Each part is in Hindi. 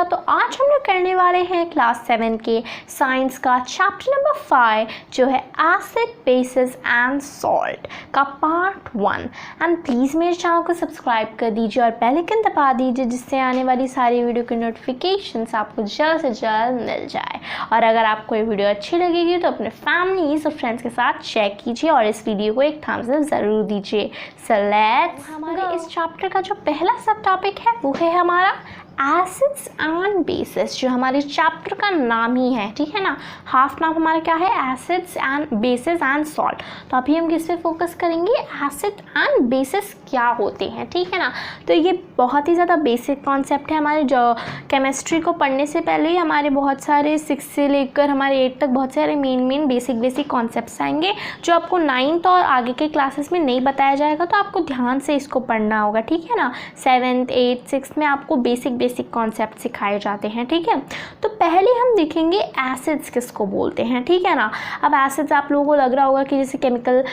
तो आज हम लोग करने वाले हैं क्लास 7 के साइंस का चैप्टर नंबर 5 जो है एसिड बेसिस एंड सॉल्ट का पार्ट 1। एंड प्लीज़ मेरे चैनल को सब्सक्राइब कर दीजिए और बेल आइकन दबा दीजिए जिससे आने वाली सारी वीडियो की नोटिफिकेशंस आपको जल्द से जल्द मिल जाए। और अगर आपको ये वीडियो अच्छी लगेगी तो अपने फैमिलीज और फ्रेंड्स के साथ शेयर कीजिए और इस वीडियो को एक थम्स अप ज़रूर दीजिए। सो लेट्स हमारे इस चैप्टर का जो पहला सब टॉपिक है वो है हमारा एसिड्स एंड बेसिस, जो हमारे चैप्टर का नाम ही है, ठीक है ना। हाफ नाम हमारा क्या है, acids and bases and salt. तो अभी हम किस पे फोकस करेंगे, एसिड एंड बेसिस क्या होते हैं, ठीक है ना। तो ये बहुत ही ज़्यादा बेसिक कॉन्सेप्ट है। हमारे जो केमिस्ट्री को पढ़ने से पहले ही हमारे बहुत सारे 6 से लेकर हमारे 8 तक बहुत सारे मेन बेसिक कॉन्सेप्ट्स आएंगे जो आपको 9th और आगे के क्लासेस में नहीं बताया जाएगा, तो आपको ध्यान से इसको पढ़ना होगा, ठीक है ना। 7th 8th 6th में आपको बेसिक कॉन्सेप्ट सिखाए जाते हैं, ठीक है। तो पहले हम देखेंगे एसिड्स किसको बोलते हैं, ठीक है ना। अब एसिड्स आप लोगों को लग रहा होगा कि जैसे केमिकल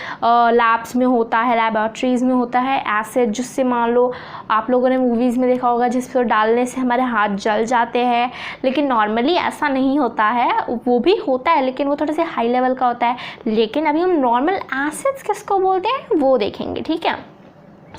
लैब्स में होता है, लैबोरेटरीज में होता है एसिड, जिससे मान लो आप लोगों ने मूवीज़ में देखा होगा जिस पर डालने से हमारे हाथ जल जाते हैं, लेकिन नॉर्मली ऐसा नहीं होता है। वो भी होता है लेकिन वो थोड़े से हाई लेवल का होता है। लेकिन अभी हम नॉर्मल एसिड्स किसको बोलते हैं वो देखेंगे, ठीक है।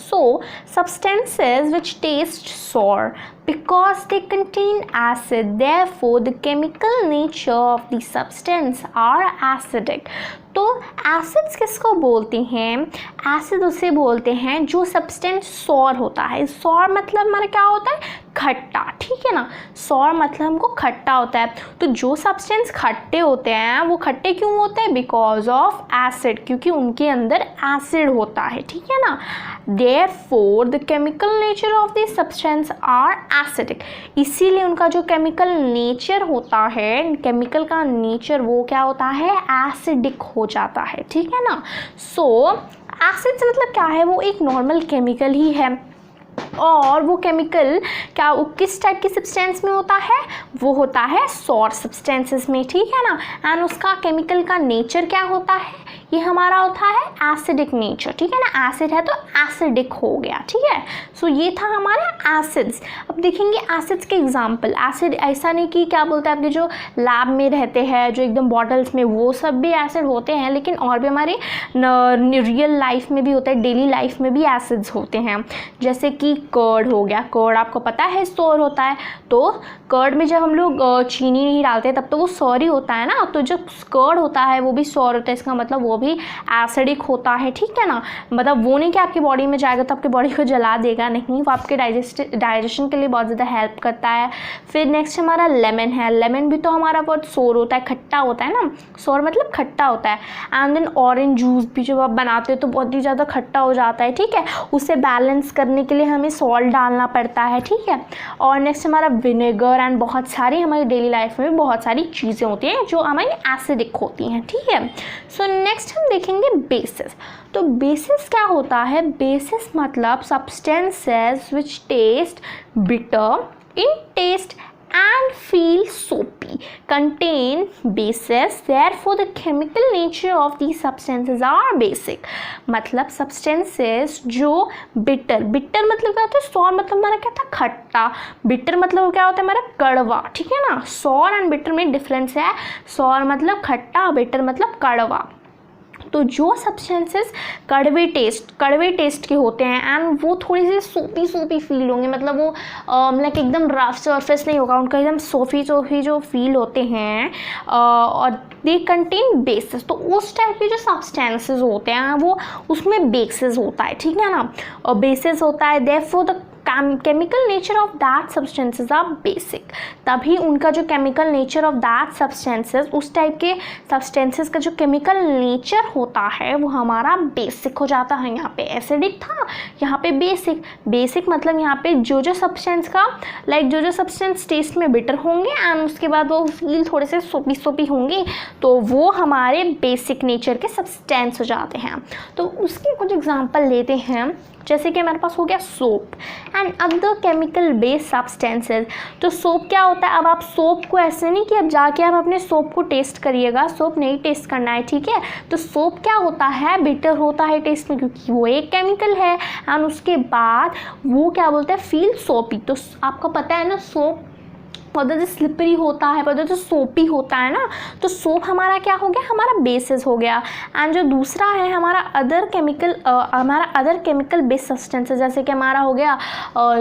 So, substances which taste sour because they contain acid, therefore the chemical nature of the substance are acidic. तो एसिड्स किसको बोलते हैं, एसिड उसे बोलते हैं जो सब्सटेंस सॉर होता है। सॉर मतलब हमारा क्या होता है, खट्टा, ठीक है ना। सॉर मतलब हमको खट्टा होता है। तो जो सब्सटेंस खट्टे होते हैं वो खट्टे क्यों होते हैं, बिकॉज ऑफ एसिड, क्योंकि उनके अंदर एसिड होता है, ठीक है ना। Therefore the chemical nature of the substance are acidic. इसीलिए उनका जो केमिकल नेचर होता है, केमिकल का नेचर वो क्या होता है, एसिडिक हो जाता है, ठीक है ना। सो एसिड्स मतलब क्या है, वो एक नॉर्मल केमिकल ही है। और वो केमिकल क्या किस टाइप के सब्सटेंस में होता है, वो होता है सॉर सब्सटेंसेस में, ठीक है ना। एंड उसका केमिकल का नेचर क्या होता है, ये हमारा होता है एसिडिक नेचर, ठीक है ना। एसिड है तो एसिडिक हो गया, ठीक है। सो ये था हमारा एसिड्स। अब देखेंगे एसिड्स के एग्जांपल। एसिड ऐसा नहीं कि क्या बोलते हैं आपके जो लैब में रहते हैं जो एकदम बॉटल्स में, वो सब भी एसिड होते हैं, लेकिन और भी हमारे रियल लाइफ में भी होता है, डेली लाइफ में भी एसिड्स होते हैं। जैसे कि कर्ड हो गया, कर्ड आपको पता है सॉर होता है। तो कर्ड में जब हम लोग चीनी नहीं डालते तब तो वो सॉरी होता है ना। तो जो कर्ड होता है वो भी सॉर होता है, इसका मतलब वो भी एसिडिक होता है, ठीक है ना। मतलब वो नहीं कि आपकी बॉडी में जाएगा तो आपकी बॉडी को जला देगा, नहीं, वो आपके डाइजेशन के लिए बहुत ज़्यादा हेल्प करता है। फिर नेक्स्ट हमारा लेमन है। लेमन भी तो हमारा बहुत सोर होता है, खट्टा होता है ना। सोर मतलब खट्टा होता है। एंड देन ऑरेंज जूस भी जब आप बनाते हो तो बहुत ही ज़्यादा खट्टा हो जाता है, ठीक है। उसे बैलेंस करने के लिए हमें सॉल्ट डालना पड़ता है, ठीक है। और नेक्स्ट हमारा विनेगर एंड बहुत सारी हमारी डेली लाइफ में बहुत सारी चीज़ें होती हैं जो हमारी एसिडिक होती हैं, ठीक है। सो नेक्स्ट हम देखेंगे बेसिस। तो बेसिस क्या होता है, बेसिस मतलब substances which taste bitter in taste and feel soapy contain bases, therefore the chemical nature of these substances are basic. मतलब substances जो bitter मतलब क्या होता है, sour मतलब हमारा क्या था, खट्टा। bitter मतलब क्या होता है हमारा कड़वा, ठीक है ना। sour and bitter में डिफरेंस है। sour मतलब खट्टा, bitter मतलब कड़वा। तो जो सब्सटेंसेस कड़वे टेस्ट के होते हैं एंड वो थोड़ी सी सोपी फील होंगे, मतलब वो लाइक एकदम रफ सरफेस नहीं होगा, उनका एकदम सोफी जो फील होते हैं, और दे कंटेन बेसिस। तो उस टाइप के जो सब्सटेंसेस होते हैं वो उसमें बेसिस होता है, ठीक है ना। और बेसिस होता है, therefore the chemical nature of that substances are basic. तभी उनका जो chemical nature of that substances, उस टाइप के सब्सटेंसेस का जो केमिकल नेचर होता है वो हमारा बेसिक हो जाता है। यहाँ पे एसिडिक था, यहाँ पे बेसिक मतलब यहाँ पे जो सब्सटेंस का जो सब्सटेंस टेस्ट में बिटर होंगे एंड उसके बाद वो फील थोड़े से सोपी होंगे, तो वो हमारे बेसिक नेचर के सब्सटेंस हो जाते हैं। तो उसके कुछ एग्जांपल लेते हैं। जैसे कि हमारे पास हो गया soap and other chemical based substances. तो सोप क्या होता है, अब आप सोप को ऐसे नहीं कि अब जाके आप अपने सोप को टेस्ट करिएगा, सोप नहीं टेस्ट करना है, ठीक है। तो सोप क्या होता है, बिटर होता है टेस्ट में क्योंकि वो एक केमिकल है, एंड उसके बाद वो क्या बोलते हैं, फील सोपी। तो आपको पता है ना, सोप पौधा स्लिपरी होता है, पौधा तो सोपी होता है ना, तो सोप हमारा क्या हो गया, हमारा बेसिस हो गया। एंड जो दूसरा है हमारा अदर केमिकल बेस्ड सब्सटेंसेस, जैसे कि हमारा हो गया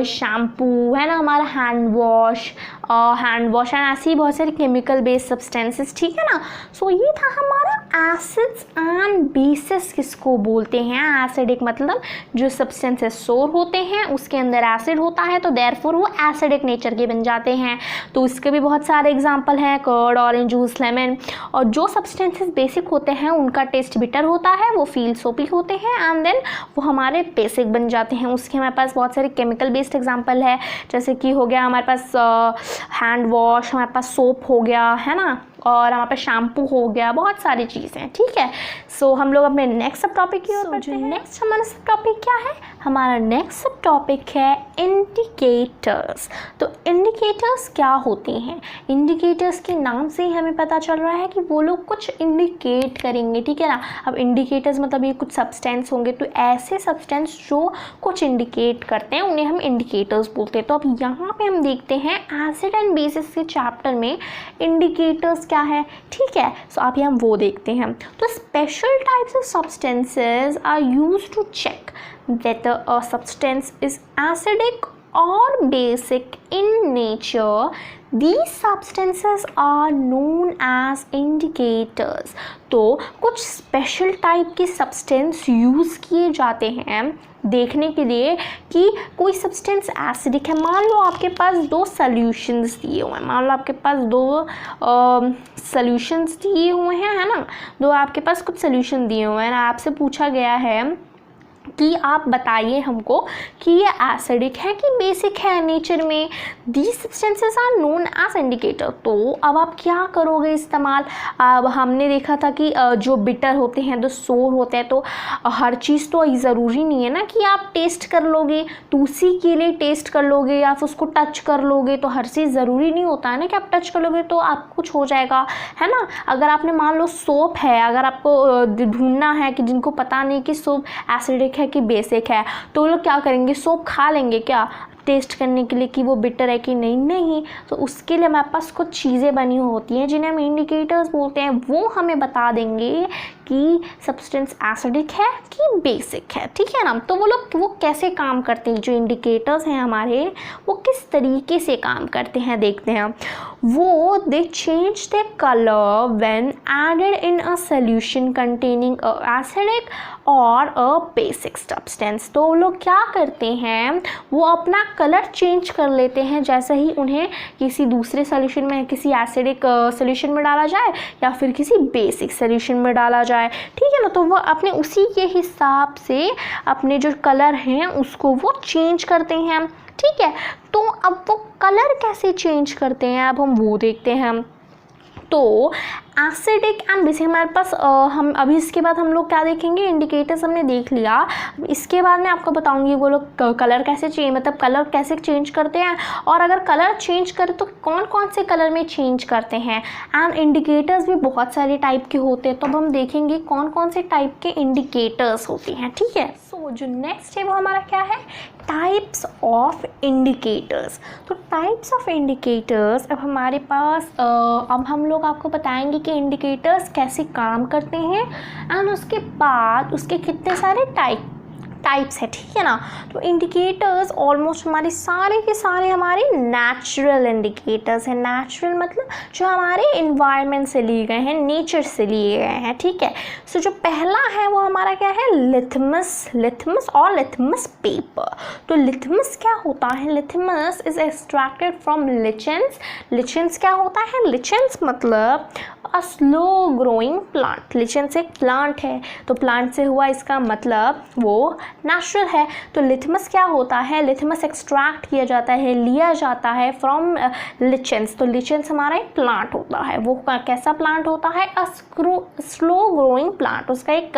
शैम्पू है ना, हमारा हैंड वॉश एंड ऐसी बहुत सारी केमिकल बेस्ड सब्सटेंसेस, ठीक है ना। सो ये था हमारा एसिड्स एंड बेसिस किसको बोलते हैं। एसिडिक मतलब जो सब्सटेंसेस सोर होते हैं उसके अंदर एसिड होता है, तो देयरफॉर वो एसिडिक नेचर के बन जाते हैं। तो इसके भी बहुत सारे एग्जांपल हैं, कर्ड, ऑरेंज जूस, लेमन। और जो सब्सटेंसेस बेसिक होते हैं उनका टेस्ट बिटर होता है, वो फील सोपी होते हैं, एंड देन वो हमारे बेसिक बन जाते हैं। उसके हमारे पास बहुत सारे केमिकल बेस्ड एग्जांपल है, जैसे कि हो गया हमारे पास हैंड वॉश, हमारे पास सोप हो गया है ना, और हमारे पास शैम्पू हो गया, बहुत सारी चीज़ें हैं, ठीक है। सो हम लोग अपने नेक्स्ट सब टॉपिक की ओर बढ़ते हैं। नेक्स्ट हमारा सब टॉपिक क्या है, हमारा नेक्स्ट सब टॉपिक है इंडिकेटर्स। तो इंडिकेटर्स क्या होते हैं, इंडिकेटर्स के नाम से ही हमें पता चल रहा है कि वो लोग कुछ इंडिकेट करेंगे, ठीक है ना। अब इंडिकेटर्स मतलब ये कुछ सब्सटेंस होंगे, तो ऐसे सब्सटेंस जो कुछ इंडिकेट करते हैं उन्हें हम इंडिकेटर्स बोलते हैं। तो अब यहाँ पे हम देखते हैं एसिड एंड बेसिस के चैप्टर में इंडिकेटर्स क्या है, ठीक है। सो आप यहाँ वो देखते हैं। तो special types of substances are used to check whether a substance is acidic or basic in nature. These substances are known as indicators. तो कुछ स्पेशल टाइप के सब्सटेंस यूज़ किए जाते हैं देखने के लिए कि कोई सब्सटेंस एसिडिक है। मान लो आपके पास दो सॉल्यूशंस दिए हुए हैं, मान लो आपके पास दो सॉल्यूशंस दिए हुए हैं, है ना, दो आपके पास कुछ सॉल्यूशन दिए हुए हैं, आपसे पूछा गया है कि आप बताइए हमको कि ये एसिडिक है कि बेसिक है नेचर में। These substances are known as indicator. तो अब आप क्या करोगे इस्तेमाल, अब हमने देखा था कि जो बिटर होते हैं, जो सोर होते हैं, तो हर चीज़ तो ज़रूरी नहीं है ना कि आप टेस्ट कर लोगे, तो उसी के लिए टेस्ट कर लोगे या फिर उसको टच कर लोगे, तो हर चीज़ ज़रूरी नहीं होता है ना कि आप टच कर लोगे तो आप कुछ हो जाएगा, है ना। अगर आपने मान लो सोप है, अगर आपको ढूंढना है कि जिनको पता नहीं कि सोप एसिडिक है कि बेसिक है, तो वो लोग क्या करेंगे, सोप खा लेंगे क्या टेस्ट करने के लिए कि वो बिटर है कि नहीं। तो उसके लिए हमारे पास कुछ चीज़ें बनी होती हैं जिन्हें हम इंडिकेटर्स बोलते हैं, वो हमें बता देंगे कि सब्सटेंस एसिडिक है कि बेसिक है, ठीक है ना। तो वो कैसे काम करते हैं, जो इंडिकेटर्स हैं हमारे वो किस तरीके से काम करते हैं देखते हैं। वो they change the colour when added in a solution containing a acidic or a basic substance. तो वो लोग क्या करते हैं, वो अपना कलर चेंज कर लेते हैं जैसे ही उन्हें किसी दूसरे सॉल्यूशन में, किसी एसिडिक सॉल्यूशन में डाला जाए या फिर किसी बेसिक सॉल्यूशन में डाला जाए, ठीक है ना। तो वो अपने उसी के हिसाब से अपने जो कलर हैं उसको वो चेंज करते हैं, ठीक है। तो अब वो कलर कैसे चेंज करते हैं, अब हम वो देखते हैं। तो एसिडिक एंड बेसिक हमारे पास हम अभी इसके बाद हम लोग क्या देखेंगे, इंडिकेटर्स हमने देख लिया। इसके बाद मैं आपको बताऊंगी वो लोग कलर कैसे चेंज, मतलब कलर कैसे चेंज करते हैं, और अगर कलर चेंज करें तो कौन कौन से कलर में चेंज करते हैं। एंड इंडिकेटर्स भी बहुत सारे टाइप के होते हैं, तो अब हम देखेंगे कौन कौन से टाइप के इंडिकेटर्स होते हैं, ठीक है। सो जो नेक्स्ट है वो हमारा क्या है, टाइप्स ऑफ इंडिकेटर्स। तो टाइप्स ऑफ इंडिकेटर्स अब हमारे पास अब हम लोग आपको बताएंगे कि इंडिकेटर्स कैसे काम करते हैं, एंड उसके बाद उसके कितने सारे टाइप्स है, ठीक है ना। तो इंडिकेटर्स ऑलमोस्ट हमारे सारे के सारे हमारे नेचुरल इंडिकेटर्स हैं। नेचुरल मतलब जो हमारे इन्वायरमेंट से लिए गए हैं, नेचर से लिए गए हैं, ठीक है। सो जो पहला है वो हमारा क्या है, लिथमस और लिथमस पेपर। तो लिथमस क्या होता है, लिथमस इज एक्सट्रैक्टेड फ्रॉम लिचेंस। लिचेंस क्या होता है, लिचेंस मतलब अ स्लो ग्रोइंग प्लांट। लिचेंस एक प्लांट है, तो प्लांट से हुआ इसका मतलब वो नेचुरल है। तो लिथमस क्या होता है, लिथमस एक्सट्रैक्ट किया जाता है, लिया जाता है फ्रॉम लिचेंस। तो लिचेंस हमारा एक प्लांट होता है, वो कैसा प्लांट होता है, अ स्लो ग्रोइंग प्लांट, उसका एक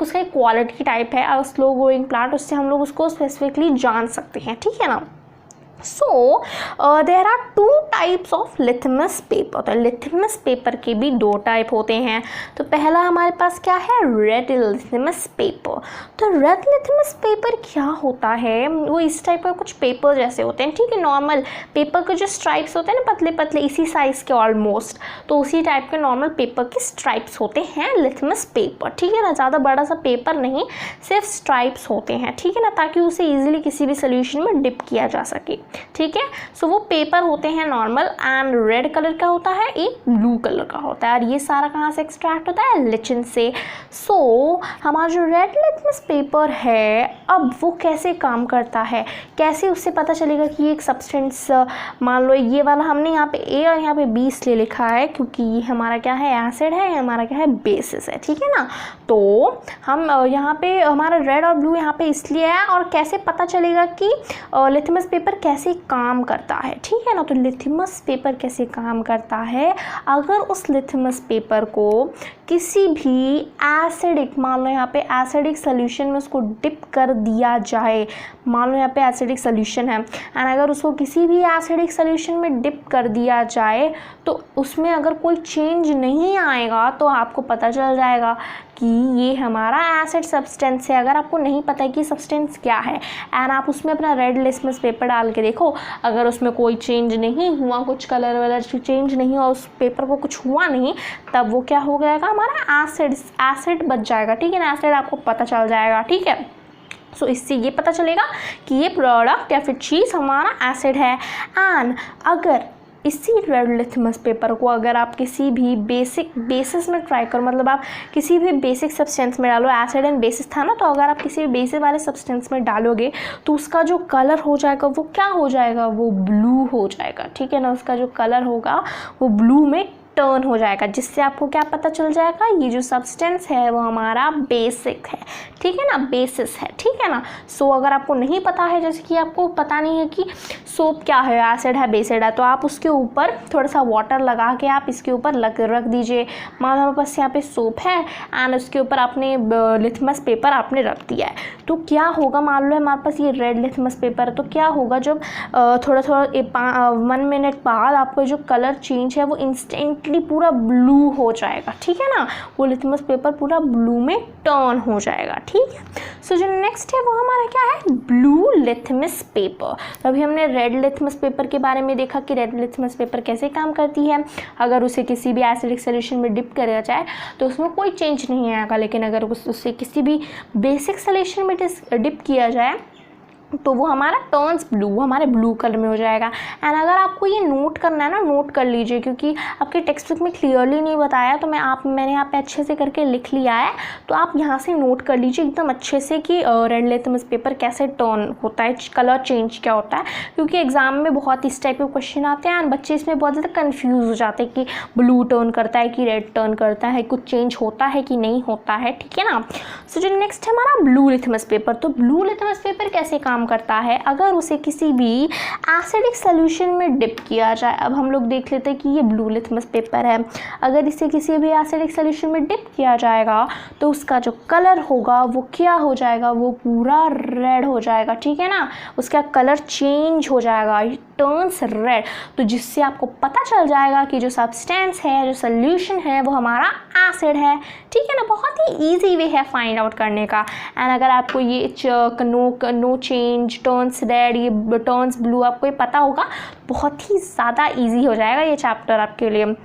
उसका एक क्वालिटी टाइप है, स्लो ग्रोइंग प्लांट, उससे हम लोग उसको स्पेसिफिकली जान सकते हैं, ठीक है ना। So there are 2 types of litmus paper. तो लिथमस पेपर के भी 2 टाइप होते हैं। तो पहला हमारे पास क्या है, रेड लिथमस पेपर। तो रेड लिथमस पेपर क्या होता है, वो इस टाइप का कुछ पेपर जैसे होते हैं, ठीक है, नॉर्मल पेपर के जो स्ट्राइप्स होते हैं ना, पतले पतले इसी साइज़ के ऑलमोस्ट, तो उसी टाइप के नॉर्मल पेपर के स्ट्राइप्स होते हैं लिथमस पेपर, ठीक है ना। ज़्यादा बड़ा सा पेपर नहीं, सिर्फ स्ट्राइप्स होते हैं, ठीक है ना, ताकि उसे ईजिली किसी भी सोल्यूशन में डिप किया जा सके, ठीक है। सो वो पेपर होते हैं नॉर्मल, एंड रेड कलर का होता है, एक ब्लू कलर का होता है, और ये सारा कहाँ से एक्सट्रैक्ट होता है, लिचिन से। सो हमारा जो रेड लिथमस पेपर है, अब वो कैसे काम करता है, कैसे उससे पता चलेगा कि ये एक सब्सटेंस, मान लो ये वाला हमने यहाँ पे ए और यहाँ पे बी इसलिए लिखा है क्योंकि ये हमारा क्या है, एसिड है, हमारा क्या है, बेसिस है, ठीक है ना। तो हम यहाँ पे हमारा रेड और ब्लू यहाँ पे इसलिए है, और कैसे पता चलेगा कि लिथमस पेपर कैसे काम करता है, ठीक है ना। तो लिथमस पेपर कैसे काम करता है, अगर उस लिथमस पेपर को किसी भी एसिडिक, मान लो यहाँ पे एसिडिक सोल्यूशन में उसको डिप कर दिया जाए, मान लो यहाँ पे एसिडिक सोल्यूशन है, एंड अगर उसको किसी भी एसिडिक सोल्यूशन में डिप कर दिया जाए तो उसमें अगर कोई चेंज नहीं आएगा तो आपको पता चल जाएगा कि ये हमारा एसिड सब्सटेंस है। अगर आपको नहीं पता है कि सब्सटेंस क्या है, एंड आप उसमें अपना रेड लिथमस पेपर डाल के देखो, अगर उसमें कोई चेंज नहीं हुआ, कुछ कलर वलर चेंज नहीं हुआ, उस पेपर को कुछ हुआ नहीं, तब वो क्या हो जाएगा, हमारा एसिड बच जाएगा, ठीक है ना, एसिड आपको पता चल जाएगा, ठीक है। सो इससे ये पता चलेगा कि ये प्रोडक्ट या फिर चीज़ हमारा एसिड है। एंड अगर इसी रेड लिथमस पेपर को अगर आप किसी भी बेसिस में ट्राई करो, मतलब आप किसी भी बेसिक सब्सटेंस में डालो, एसिड एंड बेसिस था ना, तो अगर आप किसी भी बेसिक वाले सब्सटेंस में डालोगे तो उसका जो कलर हो जाएगा वो क्या हो जाएगा, वो ब्लू हो जाएगा, ठीक है ना। उसका जो कलर होगा वो ब्लू में टर्न हो जाएगा, जिससे आपको क्या पता चल जाएगा, ये जो सब्सटेंस है वो हमारा बेसिक है, ठीक है ना, बेसिस है, ठीक है ना। सो अगर आपको नहीं पता है, जैसे कि आपको पता नहीं है कि सोप क्या है, एसिड है, बेसिड है, तो आप उसके ऊपर थोड़ा सा वाटर लगा के आप इसके ऊपर रख दीजिए। मान लो हमारे पास यहाँ पे सोप है एंड उसके ऊपर आपने लिथमस पेपर आपने रख दिया है, तो क्या होगा, मान लो हमारे पास ये रेड लिथमस पेपर है, तो क्या होगा, जब थोड़ा 1 मिनट बाद आपको जो कलर चेंज है वो इंस्टेंटली पूरा ब्लू हो जाएगा, ठीक है ना, वो लिथमस पेपर पूरा ब्लू में टर्न हो जाएगा, ठीक है। सो जो नेक्स्ट है वो हमारा क्या है, ब्लू लिथमस पेपर। तो अभी हमने रेड लिथमस पेपर के बारे में देखा कि रेड लिथमस पेपर कैसे काम करती है। अगर उसे किसी भी एसिडिक सोल्यूशन में डिप किया जाए तो उसमें कोई चेंज नहीं आएगा, लेकिन अगर उसे किसी भी बेसिक सोल्यूशन में डिप किया जाए तो वो हमारा टर्न्स ब्लू, वो हमारे ब्लू कलर में हो जाएगा। एंड अगर आपको ये नोट करना है ना, नोट कर लीजिए, क्योंकि आपके टेक्स्ट बुक में क्लियरली नहीं बताया, तो मैंने यहाँ पे अच्छे से करके लिख लिया है, तो आप यहाँ से नोट कर लीजिए एकदम अच्छे से कि रेड लिथमस पेपर कैसे टर्न होता है, कलर चेंज क्या होता है, क्योंकि एग्जाम में बहुत इस टाइप के क्वेश्चन आते हैं एंड बच्चे इसमें बहुत ज़्यादा कन्फ्यूज़ हो जाते हैं कि ब्लू टर्न करता है कि रेड टर्न करता है, कुछ चेंज होता है कि नहीं होता है, ठीक है ना। सो जो नेक्स्ट है हमारा ब्लू लिथमस पेपर। तो ब्लू लिथमस पेपर कैसे काम करता है, अगर उसे किसी भी एसिडिक सॉल्यूशन में डिप किया जाए, अब हम लोग देख लेते हैं कि ये ब्लू लिथमस पेपर है, अगर इसे किसी भी एसिडिक सॉल्यूशन में डिप किया जाएगा तो उसका जो कलर होगा वो क्या हो जाएगा, वो पूरा रेड हो जाएगा, ठीक है ना, उसका कलर चेंज हो जाएगा, इट टर्न्स रेड, तो जिससे आपको पता चल जाएगा कि जो सब्सटेंस है, जो सॉल्यूशन है वो हमारा एसिड है, ठीक है ना। बहुत ही ईजी वे है फाइंड आउट करने का। एंड अगर आपको ये नो चेंज, टर्न्स रेड, ये टर्न्स ब्लू, आपको ये पता होगा, बहुत ही ज़्यादा ईजी हो जाएगा ये चैप्टर आपके लिए।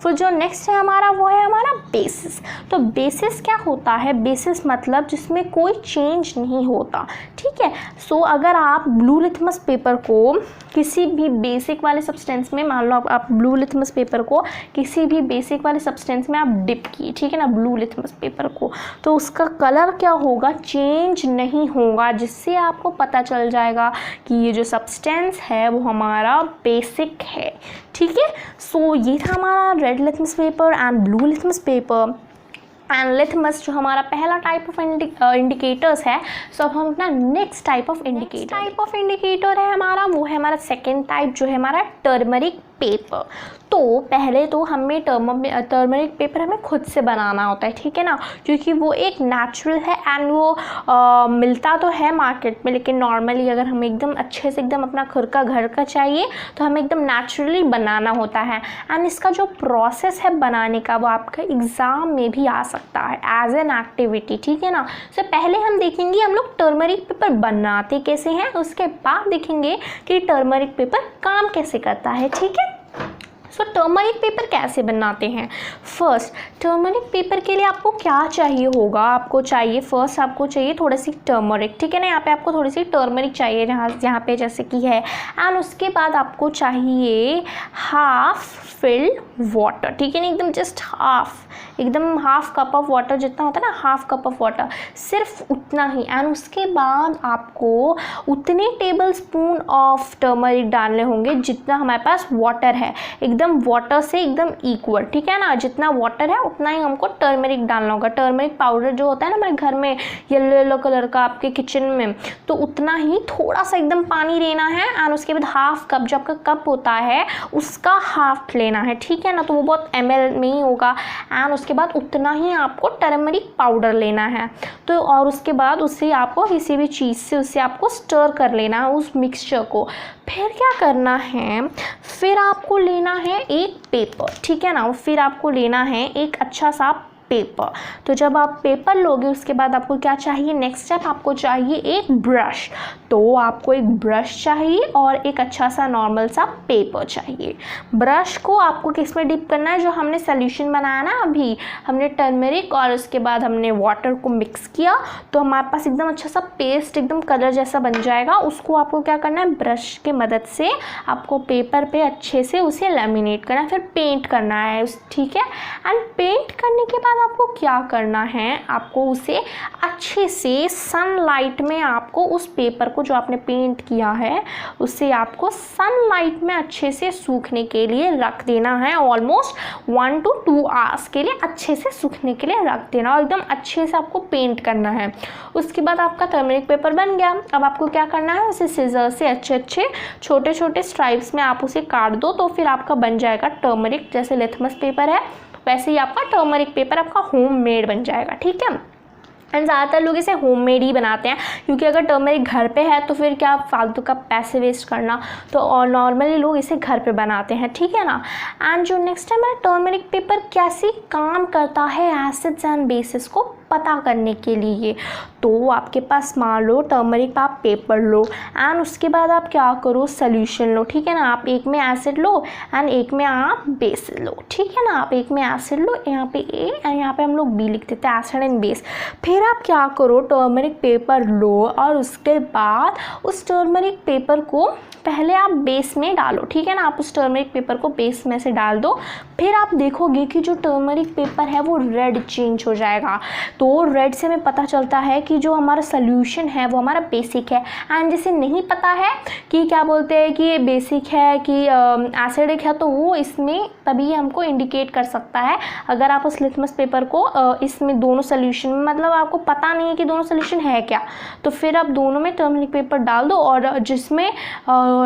फिर जो नेक्स्ट है हमारा वो है हमारा बेसिस। तो बेसिस क्या होता है, बेसिस मतलब जिसमें कोई चेंज नहीं होता, ठीक है। सो अगर आप ब्लू लिथमस पेपर को किसी भी बेसिक वाले सब्सटेंस में, मान लो आप ब्लू लिथमस पेपर को किसी भी बेसिक वाले सब्सटेंस में आप डिप किए, ठीक है ना, ब्लू लिथमस पेपर को, तो उसका कलर क्या होगा, चेंज नहीं होगा, जिससे आपको पता चल जाएगा कि ये जो सब्सटेंस है वो हमारा बेसिक है, ठीक है। सो ये था हमारा red litmus paper and blue litmus paper and litmus जो हमारा पहला टाइप ऑफ इंडिकेटर्स है। सो अब हम अपना नेक्स्ट टाइप ऑफ इंडिकेटर है हमारा, वो है हमारा सेकेंड टाइप, जो है हमारा टर्मरिक पेपर। तो पहले तो हमें टर्मरिक पेपर हमें खुद से बनाना होता है, ठीक है ना, क्योंकि वो एक नेचुरल है एंड वो मिलता तो है मार्केट में, लेकिन नॉर्मली अगर हमें एकदम अच्छे से एकदम अपना खुद का घर का चाहिए तो हमें एकदम नेचुरली बनाना होता है। एंड इसका जो प्रोसेस है बनाने का वो आपका एग्ज़ाम में भी आ सकता है एज एन एक्टिविटी, ठीक है ना। सो पहले हम देखेंगे हम लोग टर्मरिक पेपर बनाते कैसे हैं, उसके बाद देखेंगे कि टर्मरिक पेपर काम कैसे करता है, ठीक है। सो टर्मरिक पेपर कैसे बनाते हैं। फर्स्ट टर्मरिक पेपर के लिए आपको क्या चाहिए होगा, आपको चाहिए थोड़ी सी टर्मरिक, ठीक है ना। यहाँ पे आपको थोड़ी सी टर्मरिक चाहिए यहाँ पे जैसे कि है। एंड उसके बाद आपको चाहिए हाफ फिल्ड वाटर, ठीक है ना, एकदम just half cup of water जितना होता है ना, हाफ कप ऑफ वाटर, सिर्फ उतना ही। एंड उसके बाद आपको उतने टेबल स्पून ऑफ टर्मरिक डालने होंगे जितना हमारे पास वाटर है, एकदम वाटर से एकदम इक्वल, ठीक है ना। जितना वाटर है उतना ही हमको टर्मरिक डालना होगा। टर्मरिक पाउडर जो होता है ना हमारे घर में येलो कलर का आपके किचन में, तो उतना ही थोड़ा सा एकदम पानी लेना है। एंड उसके बाद हाफ कप, जो आपका कप होता है उसका हाफ लेना है, ठीक है ना, तो वो बहुत ml में ही होगा। एंड उसके बाद उतना ही आपको टर्मरिक पाउडर लेना है। तो और उसके बाद उससे आपको किसी भी चीज़ से उससे आपको स्टर कर लेना है उस मिक्सचर को। फिर क्या करना है, फिर आपको लेना है एक पेपर, ठीक है ना, फिर आपको लेना है एक अच्छा सा पेपर। तो जब आप पेपर लोगे उसके बाद आपको क्या चाहिए, नेक्स्ट स्टेप आपको चाहिए एक ब्रश। तो आपको एक ब्रश चाहिए और एक अच्छा सा नॉर्मल सा पेपर चाहिए। ब्रश को आपको किस में डिप करना है, जो हमने सोल्यूशन बनाया ना अभी, हमने टर्मरिक और उसके बाद हमने वाटर को मिक्स किया तो हमारे पास एकदम अच्छा सा पेस्ट एकदम कलर जैसा बन जाएगा। उसको आपको क्या करना है, ब्रश के मदद से आपको पेपर पे अच्छे से उसे लैमिनेट करना है, फिर पेंट करना है ठीक है। एंड पेंट करने के बाद आपको क्या करना है, आपको उसे अच्छे से सनलाइट में आपको उस पेपर को जो आपने पेंट किया है उसे आपको सनलाइट में अच्छे से सूखने के लिए रख देना है। ऑलमोस्ट 1 to 2 आवर्स के लिए अच्छे से सूखने के लिए रख देना और एकदम अच्छे से आपको पेंट करना है। उसके बाद आपका टर्मरिक पेपर बन गया। अब आपको क्या करना है, उसे सीजर से अच्छे छोटे छोटे स्ट्राइप्स में आप उसे काट दो तो फिर आपका बन जाएगा टर्मरिक। जैसे लिथमस पेपर है वैसे ही आपका टर्मरिक पेपर आपका होममेड बन जाएगा, ठीक है। एंड ज़्यादातर लोग इसे होममेड ही बनाते हैं क्योंकि अगर टर्मरिक घर पे है तो फिर क्या फालतू का पैसे वेस्ट करना, तो और नॉर्मली लोग इसे घर पे बनाते हैं, ठीक है ना। एंड जो नेक्स्ट टाइम है टर्मरिक पेपर कैसे काम करता है एसिड्स एंड बेसिस को पता करने के लिए, तो आपके पास मान लो टर्मरिक आप पेपर लो एंड उसके बाद आप क्या करो, सोल्यूशन लो, ठीक है ना। आप एक में एसिड लो एंड एक में आप बेस लो, ठीक है ना। आप एक में एसिड लो, यहाँ पे ए एंड यहाँ पे हम लोग बी लिख देते हैं, एसिड एंड बेस। फिर आप क्या करो, टर्मरिक पेपर लो और उसके बाद उस टर्मरिक पेपर को पहले आप बेस में डालो, ठीक है ना। आप उस टर्मरिक पेपर को बेस में से डाल दो। फिर आप देखोगे कि जो टर्मरिक पेपर है वो रेड चेंज हो जाएगा। तो रेड से हमें पता चलता है कि जो हमारा सोल्यूशन है वो हमारा बेसिक है। एंड जिसे नहीं पता है कि क्या बोलते हैं कि ये बेसिक है कि एसिडिक है, तो वो इसमें तभी हमको इंडिकेट कर सकता है। अगर आप उस लिथमस पेपर को इसमें दोनों सोल्यूशन में, मतलब आपको पता नहीं है कि दोनों सोल्यूशन है क्या, तो फिर आप दोनों में टर्मरिक पेपर डाल दो और जिसमें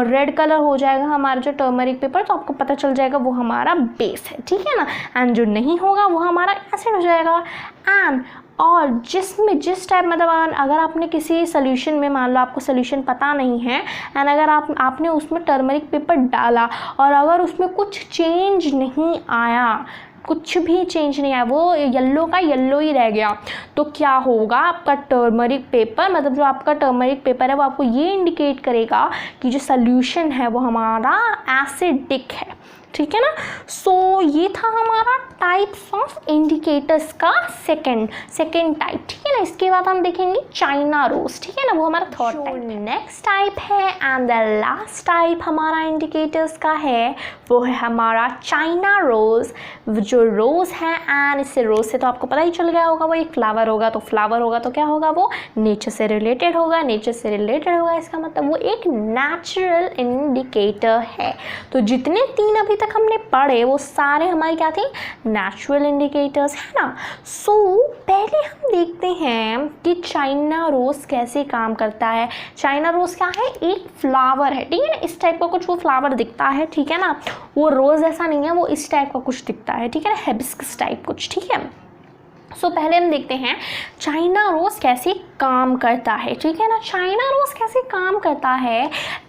रेड कलर हो जाएगा हमारा जो टर्मरिक पेपर, तो आपको पता चल जाएगा वो हमारा बेस है, ठीक है ना। एंड जो नहीं होगा वो हमारा एसिड हो जाएगा। एंड और जिस टाइप मतलब अगर आपने किसी सोल्यूशन में, मान लो आपको सोल्यूशन पता नहीं है एंड अगर आपने उसमें टर्मरिक पेपर डाला और अगर उसमें कुछ चेंज नहीं आया, कुछ भी चेंज नहीं आया, वो येलो का येलो ही रह गया, तो क्या होगा, आपका टर्मरिक पेपर, मतलब जो आपका टर्मरिक पेपर है वो आपको ये इंडिकेट करेगा कि जो सोल्यूशन है वो हमारा एसिडिक है, ठीक है ना। सो ये था हमारा टाइप्स ऑफ इंडिकेटर्स का सेकंड टाइप, ठीक है ना। इसके बाद हम देखेंगे चाइना रोज, ठीक है ना, वो हमारा थर्ड टाइप। नेक्स्ट टाइप है एंड द लास्ट टाइप हमारा इंडिकेटर्स का है वो है हमारा चाइना रोज। जो रोज है एंड इससे रोज से तो आपको पता ही चल गया होगा वो एक फ्लावर होगा, तो फ्लावर होगा तो क्या होगा, वो नेचर से रिलेटेड होगा, इसका मतलब वो एक नेचुरल इंडिकेटर है। तो जितने 3 अभी तक हमने पढ़े वो सारे हमारे क्या थे, नेचुरल इंडिकेटर्स, है ना। सो पहले हम देखते हैं कि चाइना रोज़ कैसे काम करता है। चाइना रोज़ क्या है, एक फ्लावर है, ठीक है ना, इस टाइप का कुछ वो फ्लावर दिखता है, ठीक है ना, वो रोज़ ऐसा नहीं है, वो इस टाइप का कुछ दिखता है, ठीक है ना, हिबिस्कस टाइप कुछ, ठीक है। सो पहले हम देखते हैं चाइना रोज़ कैसे काम करता है, ठीक है ना। चाइना रोज़ कैसे काम करता है,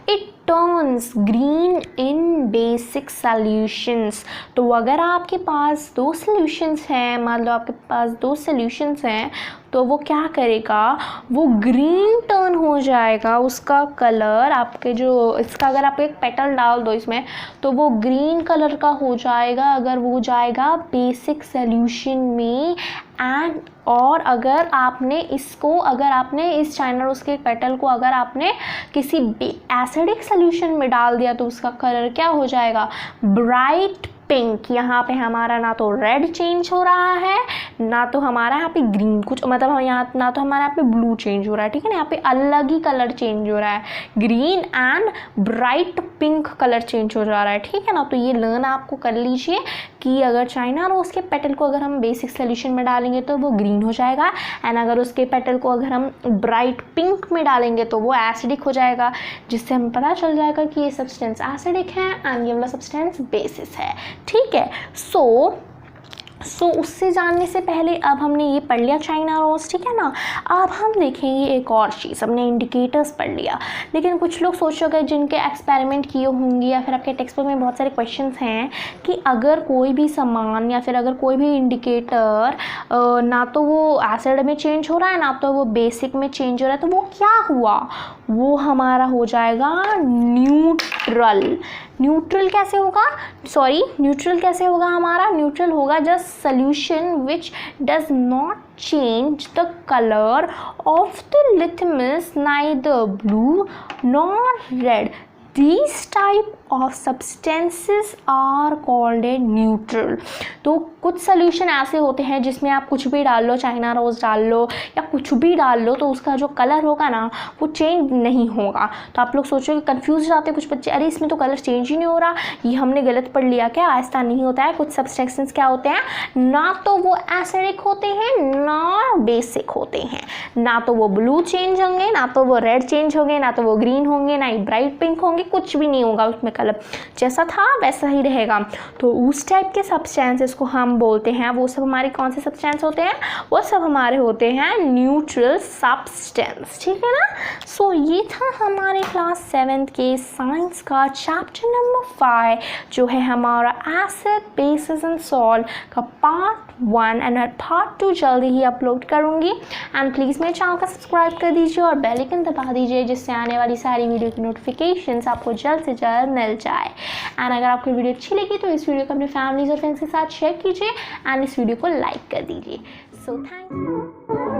it turns green in basic solutions. तो अगर आपके पास दो सॉल्यूशंस हैं, मान लो आपके पास दो सॉल्यूशंस हैं, तो वो क्या करेगा, वो ग्रीन टर्न हो जाएगा, उसका कलर आपके जो इसका अगर आप एक पेटल डाल दो इसमें तो वो ग्रीन कलर का हो जाएगा अगर वो जाएगा बेसिक सॉल्यूशन में। एंड और अगर आपने इस चाइना रोज़ के पेटल को अगर आपने किसी एसिडिक सॉल्यूशन में डाल दिया तो उसका कलर क्या हो जाएगा, ब्राइट पिंक। यहाँ पे हमारा ना तो रेड चेंज हो रहा है, ना तो हमारा यहाँ पे ग्रीन कुछ, मतलब हम यहाँ ना तो हमारा यहाँ पे ब्लू चेंज हो रहा है, ठीक है ना, यहाँ पे अलग ही कलर चेंज हो रहा है, green and bright pink colour change हो जा रहा है, ठीक है ना। तो ये लर्न आपको कर लीजिए कि अगर चाइना रोज़ के पेटल को अगर हम बेसिक सॉल्यूशन में डालेंगे तो वो ग्रीन हो जाएगा, एंड अगर उसके पेटल को अगर हम ब्राइट पिंक में डालेंगे तो वो एसिडिक हो जाएगा, जिससे हमें पता चल जाएगा कि ये सब्सटेंस एसिडिक है एंड ये वाला सब्सटेंस बेसिस है, ठीक है। सो उससे जानने से पहले अब हमने ये पढ़ लिया चाइना रोज़, ठीक है ना। अब हम देखेंगे एक और चीज़, हमने इंडिकेटर्स पढ़ लिया, लेकिन कुछ लोग सोचोगे जिनके एक्सपेरिमेंट किए होंगे या फिर आपके टेक्स्ट बुक में बहुत सारे क्वेश्चंस हैं कि अगर कोई भी सामान या फिर अगर कोई भी इंडिकेटर ना तो वो एसिड में चेंज हो रहा है ना तो वो बेसिक में चेंज हो रहा है, तो वो क्या हुआ, वो हमारा हो जाएगा न्यूट्रल। न्यूट्रल कैसे होगा हमारा, न्यूट्रल होगा just solution which does not change the color of the litmus, neither blue nor red. These type of substances are called a neutral. तो कुछ सोल्यूशन ऐसे होते हैं जिसमें आप कुछ भी डाल लो, चाइना रोज़ डाल लो या कुछ भी डाल लो, तो उसका जो कलर होगा ना वो चेंज नहीं होगा। तो आप लोग सोचोगे, कंफ्यूज जाते हैं कुछ बच्चे, अरे इसमें तो कलर चेंज ही नहीं हो रहा, ये हमने गलत पढ़ लिया क्या, ऐसा नहीं होता है। कुछ सब्सटेंसेस क्या होते हैं, ना तो वो एसिडिक होते हैं ना बेसिक होते हैं, ना तो वो ब्लू चेंज होंगे ना तो वो रेड चेंज होंगे ना तो वो ग्रीन होंगे ना ही ब्राइट पिंक होंगे, कुछ भी नहीं होगा उसमें, कलर जैसा था वैसा ही रहेगा। तो उस टाइप के सब्सटेंसेस को हम बोलते हैं, वो सब हमारे कौन से सब्सटेंस होते हैं, वो सब हमारे होते हैं न्यूट्रल सब्सटेंस, ठीक है ना। सो ये था हमारे क्लास 7th के साइंस का चैप्टर नंबर 5 जो है हमारा एसिड बेसिस एंड सॉल्ट का पार्ट 1 एंड पार्ट 2 जल्दी ही अपलोड करूँगी। एंड प्लीज़ मेरे चैनल का सब्सक्राइब कर दीजिए और बेल आइकन दबा दीजिए जिससे आने वाली सारी वीडियो की नोटिफिकेशंस आपको जल्द से जल्द मिल जाए। एंड अगर आपको वीडियो अच्छी लगी तो इस वीडियो को अपने फैमिलीज और फ्रेंड्स के साथ शेयर कीजिए एंड इस वीडियो को लाइक कर दीजिए। So thank you.